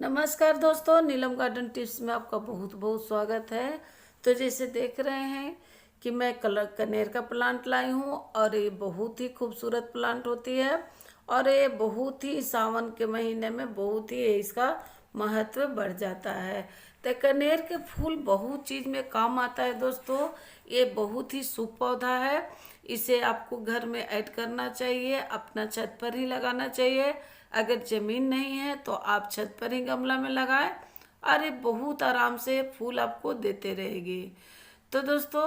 नमस्कार दोस्तों, नीलम garden tips में आपका बहुत बहुत स्वागत है। तो जैसे देख रहे हैं कि मैं कनेर का प्लांट लाई हूँ और ये बहुत ही खूबसूरत प्लांट होती है और ये बहुत ही सावन के महीने में बहुत ही इसका महत्व बढ़ जाता है। तो कनेर के फूल बहुत चीज़ में काम आता है दोस्तों। ये बहुत ही शुभ पौधा है। इसे आपको घर में ऐड करना चाहिए, अपना छत पर ही लगाना चाहिए। अगर जमीन नहीं है तो आप छत पर ही गमला में लगाएं और ये बहुत आराम से फूल आपको देते रहेगी। तो दोस्तों,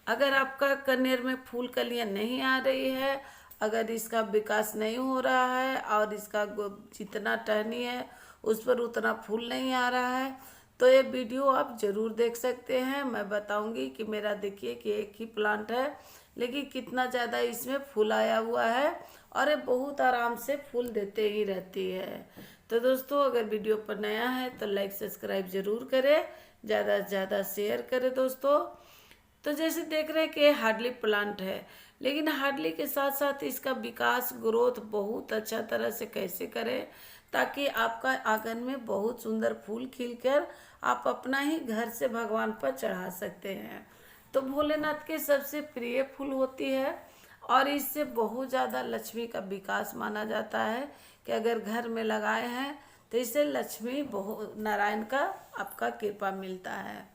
अगर आपका कनेर में फूल कलियां नहीं आ रही है, अगर इसका विकास नहीं हो रहा है और इसका जितना टहनी है उस पर उतना फूल नहीं आ रहा है, तो ये वीडियो आप ज़रूर देख सकते हैं। मैं बताऊंगी कि मेरा देखिए कि एक ही प्लांट है लेकिन कितना ज़्यादा इसमें फूल आया हुआ है और ये बहुत आराम से फूल देते ही रहती है। तो दोस्तों, अगर वीडियो पर नया है तो लाइक सब्सक्राइब जरूर करें, ज़्यादा से ज़्यादा शेयर करें दोस्तों। तो जैसे देख रहे हैं कि हार्डली प्लांट है, लेकिन हार्डली के साथ साथ इसका विकास ग्रोथ बहुत अच्छा तरह से कैसे करें ताकि आपका आंगन में बहुत सुंदर फूल खिलकर आप अपना ही घर से भगवान पर चढ़ा सकते हैं। तो भोलेनाथ के सबसे प्रिय फूल होती है और इससे बहुत ज़्यादा लक्ष्मी का विकास माना जाता है कि अगर घर में लगाए हैं तो इससे लक्ष्मी बहुत नारायण का आपका कृपा मिलता है।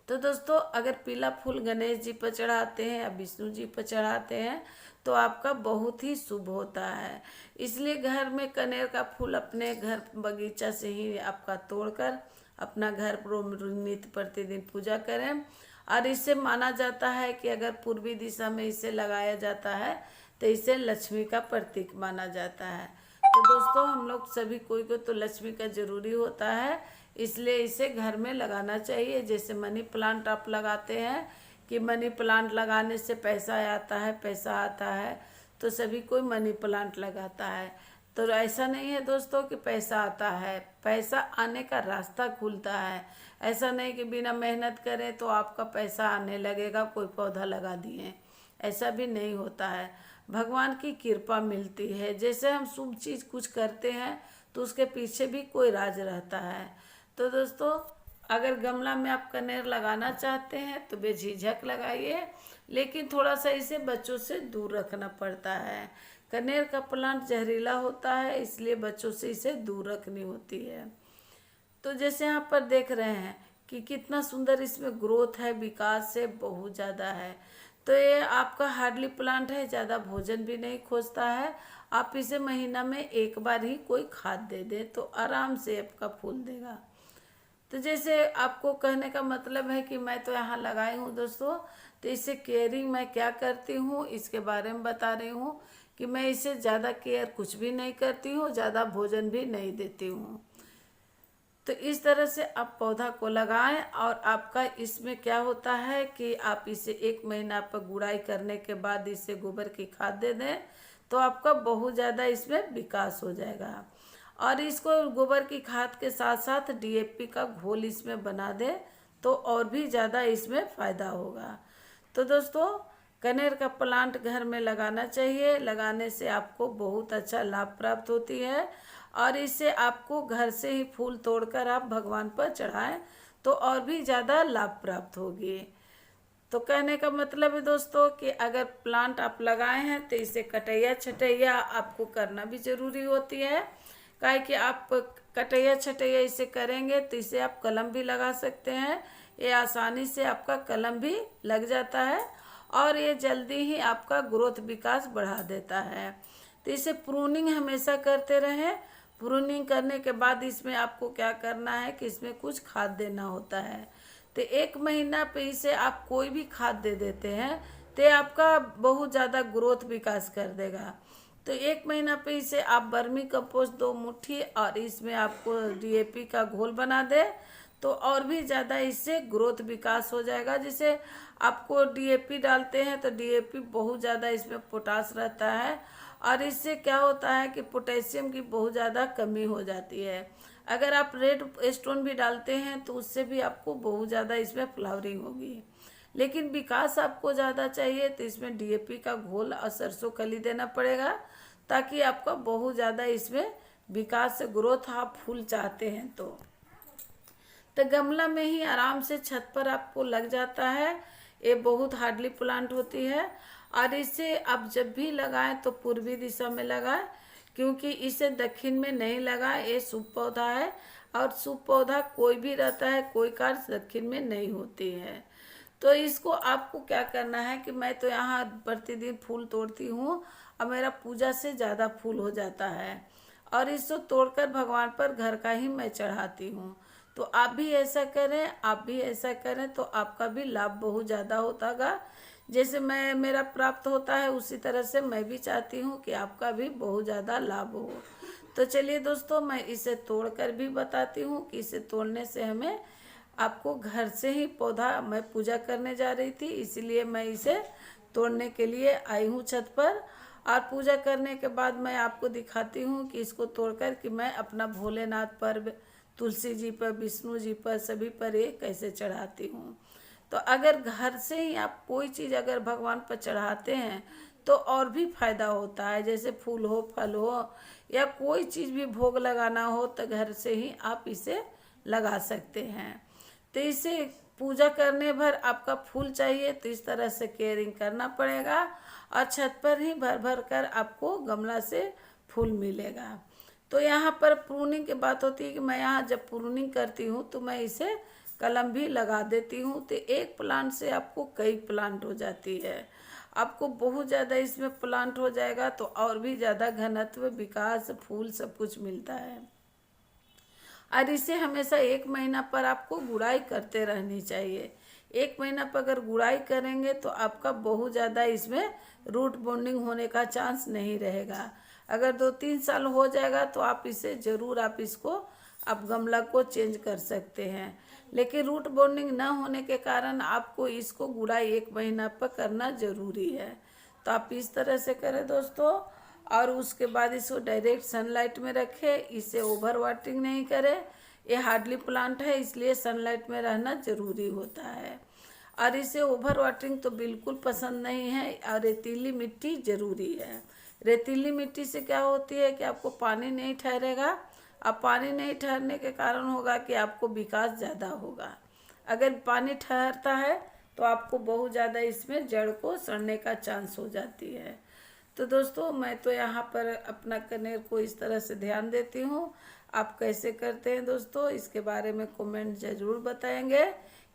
तो दोस्तों, अगर पीला फूल गणेश जी पर चढ़ाते हैं या विष्णु जी पर चढ़ाते हैं तो आपका बहुत ही शुभ होता है। इसलिए घर में कनेर का फूल अपने घर बगीचा से ही आपका तोड़कर अपना घर पर नित्य प्रतिदिन पूजा करें। और इससे माना जाता है कि अगर पूर्वी दिशा में इसे लगाया जाता है तो इसे लक्ष्मी का प्रतीक माना जाता है। तो दोस्तों, हम लोग सभी कोई को तो लक्ष्मी का जरूरी होता है, इसलिए इसे घर में लगाना चाहिए। जैसे मनी प्लांट आप लगाते हैं कि मनी प्लांट लगाने से पैसा आता है, पैसा आता है, तो सभी कोई मनी प्लांट लगाता है। तो ऐसा नहीं है दोस्तों कि पैसा आता है, पैसा आने का रास्ता खुलता है। ऐसा नहीं कि बिना मेहनत करें तो आपका पैसा आने लगेगा, कोई पौधा लगा दिए, ऐसा भी नहीं होता है। भगवान की कृपा मिलती है। जैसे हम शुभ चीज़ कुछ करते हैं तो उसके पीछे भी कोई राज रहता है। तो दोस्तों, अगर गमला में आप कनेर लगाना चाहते हैं तो बेझिझक लगाइए, लेकिन थोड़ा सा इसे बच्चों से दूर रखना पड़ता है। कनेर का प्लांट जहरीला होता है, इसलिए बच्चों से इसे दूर रखनी होती है। तो जैसे यहाँ पर देख रहे हैं कि कितना सुंदर इसमें ग्रोथ है, विकास से बहुत ज़्यादा है। तो ये आपका हार्डली प्लांट है, ज़्यादा भोजन भी नहीं खोजता है। आप इसे महीना में एक बार ही कोई खाद दे दें तो आराम से आपका फूल देगा। तो जैसे आपको कहने का मतलब है कि मैं तो यहाँ लगाई हूँ दोस्तों, तो इसे केयरिंग मैं क्या करती हूँ इसके बारे में बता रही हूँ कि मैं इसे ज़्यादा केयर कुछ भी नहीं करती हूँ, ज़्यादा भोजन भी नहीं देती हूँ। तो इस तरह से आप पौधा को लगाएं और आपका इसमें क्या होता है कि आप इसे एक महीना पर गुड़ाई करने के बाद इसे गोबर की खाद दे दें तो आपका बहुत ज़्यादा इसमें विकास हो जाएगा। और इसको गोबर की खाद के साथ साथ डीएपी का घोल इसमें बना दें तो और भी ज़्यादा इसमें फ़ायदा होगा। तो दोस्तों, कनेर का प्लांट घर में लगाना चाहिए। लगाने से आपको बहुत अच्छा लाभ प्राप्त होती है और इससे आपको घर से ही फूल तोड़कर आप भगवान पर चढ़ाएं तो और भी ज़्यादा लाभ प्राप्त होगी। तो कहने का मतलब है दोस्तों कि अगर प्लांट आप लगाए हैं तो इसे कटैया छटैया आपको करना भी ज़रूरी होती है। काहे कि आप कटैया छटैया इसे करेंगे तो इसे आप कलम भी लगा सकते हैं। ये आसानी से आपका कलम भी लग जाता है और ये जल्दी ही आपका ग्रोथ विकास बढ़ा देता है। तो इसे प्रूनिंग हमेशा करते रहें। प्रूनिंग करने के बाद इसमें आपको क्या करना है कि इसमें कुछ खाद देना होता है। तो एक महीना पे इसे आप कोई भी खाद दे देते हैं तो आपका बहुत ज़्यादा ग्रोथ विकास कर देगा। तो एक महीना पे इसे आप वर्मी कंपोस्ट 2 मुट्ठी और इसमें आपको डीएपी का घोल बना दे तो और भी ज़्यादा इससे ग्रोथ विकास हो जाएगा। जैसे आपको डीएपी डालते हैं तो डीएपी बहुत ज़्यादा इसमें पोटास रहता है और इससे क्या होता है कि पोटेशियम की बहुत ज़्यादा कमी हो जाती है। अगर आप रेड स्टोन भी डालते हैं तो उससे भी आपको बहुत ज़्यादा इसमें फ्लावरिंग होगी। लेकिन विकास आपको ज़्यादा चाहिए तो इसमें डीएपी का घोल और सरसों खली देना पड़ेगा ताकि आपका बहुत ज़्यादा इसमें विकास से ग्रोथ आप फूल चाहते हैं तो गमला में ही आराम से छत पर आपको लग जाता है। ये बहुत हार्डली प्लांट होती है और इसे आप जब भी लगाएं तो पूर्वी दिशा में लगाएं, क्योंकि इसे दक्षिण में नहीं लगाएं। ये शुभ पौधा है और शुभ पौधा कोई भी रहता है, कोई कार्य दक्षिण में नहीं होती है। तो इसको आपको क्या करना है कि मैं तो यहाँ प्रतिदिन फूल तोड़ती हूँ और मेरा पूजा से ज़्यादा फूल हो जाता है और इसको तोड़कर भगवान पर घर का ही मैं चढ़ाती हूँ। तो आप भी ऐसा करें, आप भी ऐसा करें तो आपका भी लाभ बहुत ज़्यादा होतागा। जैसे मैं मेरा प्राप्त होता है उसी तरह से मैं भी चाहती हूँ कि आपका भी बहुत ज़्यादा लाभ हो। तो चलिए दोस्तों, मैं इसे तोड़कर भी बताती हूँ कि इसे तोड़ने से हमें आपको घर से ही पौधा, मैं पूजा करने जा रही थी इसलिए मैं इसे तोड़ने के लिए आई हूँ छत पर। और पूजा करने के बाद मैं आपको दिखाती हूँ कि इसको तोड़कर कि मैं अपना भोलेनाथ पर, तुलसी जी पर, विष्णु जी पर, सभी पर ये कैसे चढ़ाती हूँ। तो अगर घर से ही आप कोई चीज़ अगर भगवान पर चढ़ाते हैं तो और भी फायदा होता है। जैसे फूल हो, फल हो या कोई चीज़ भी भोग लगाना हो तो घर से ही आप इसे लगा सकते हैं। तो इसे पूजा करने भर आपका फूल चाहिए तो इस तरह से केयरिंग करना पड़ेगा और छत पर ही भर भर कर आपको गमला से फूल मिलेगा। तो यहाँ पर प्रूनिंग की बात होती है कि मैं यहाँ जब प्रूनिंग करती हूँ तो मैं इसे कलम भी लगा देती हूँ। तो एक प्लांट से आपको कई प्लांट हो जाती है, आपको बहुत ज़्यादा इसमें प्लांट हो जाएगा तो और भी ज़्यादा घनत्व, विकास, फूल सब कुछ मिलता है। और इसे हमेशा 1 महीना पर आपको गुड़ाई करते रहनी चाहिए। 1 महीना पर अगर गुड़ाई करेंगे तो आपका बहुत ज़्यादा इसमें रूट बॉन्डिंग होने का चांस नहीं रहेगा। अगर 2-3 साल हो जाएगा तो आप इसे ज़रूर, आप इसको, आप गमला को चेंज कर सकते हैं। लेकिन रूट बॉन्डिंग न होने के कारण आपको इसको गुड़ाई 1 महीना पर करना ज़रूरी है। तो आप इस तरह से करें दोस्तों। और उसके बाद इसको डायरेक्ट सनलाइट में रखें, इसे ओवर वाटरिंग नहीं करें। ये हार्डली प्लांट है इसलिए सनलाइट में रहना ज़रूरी होता है और इसे ओवर वाटरिंग तो बिल्कुल पसंद नहीं है। और रेतीली मिट्टी ज़रूरी है। रेतीली मिट्टी से क्या होती है कि आपको पानी नहीं ठहरेगा, अब पानी नहीं ठहरने के कारण होगा कि आपको विकास ज़्यादा होगा। अगर पानी ठहरता है तो आपको बहुत ज़्यादा इसमें जड़ को सड़ने का चांस हो जाती है। तो दोस्तों, मैं तो यहाँ पर अपना कनेर को इस तरह से ध्यान देती हूँ। आप कैसे करते हैं दोस्तों, इसके बारे में कमेंट ज़रूर बताएंगे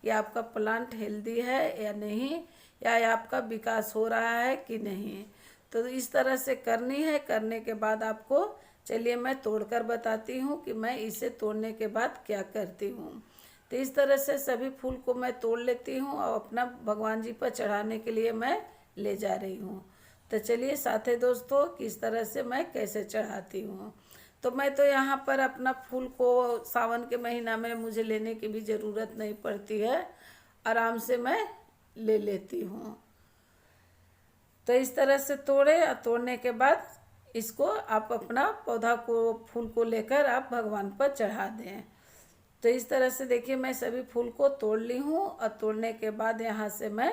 कि आपका प्लांट हेल्दी है या नहीं, या आपका विकास हो रहा है कि नहीं। तो इस तरह से करनी है। करने के बाद आपको, चलिए मैं तोड़कर बताती हूँ कि मैं इसे तोड़ने के बाद क्या करती हूँ। तो इस तरह से सभी फूल को मैं तोड़ लेती हूँ और अपना भगवान जी पर चढ़ाने के लिए मैं ले जा रही हूँ। तो चलिए साथ है दोस्तों, किस तरह से मैं कैसे चढ़ाती हूँ। तो मैं तो यहाँ पर अपना फूल को सावन के महीना में मुझे लेने की भी ज़रूरत नहीं पड़ती है, आराम से मैं ले लेती हूँ। तो इस तरह से तोड़े और तोड़ने के बाद इसको आप अपना पौधा को, फूल को लेकर आप भगवान पर चढ़ा दें। तो इस तरह से देखिए मैं सभी फूल को तोड़ ली हूँ और तोड़ने के बाद यहाँ से मैं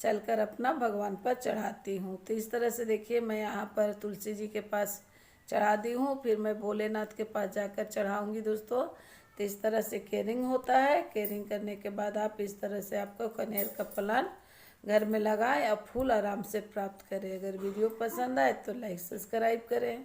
चलकर अपना भगवान पर चढ़ाती हूँ। तो इस तरह से देखिए मैं यहाँ पर तुलसी जी के पास चढ़ा दी हूँ, फिर मैं भोलेनाथ के पास जाकर चढ़ाऊँगी दोस्तों। तो इस तरह से केयरिंग होता है। केयरिंग करने के बाद आप इस तरह से आपको कनेर का प्लांट घर में लगाएं और फूल आराम से प्राप्त करें। अगर वीडियो पसंद आए तो लाइक सब्सक्राइब करें।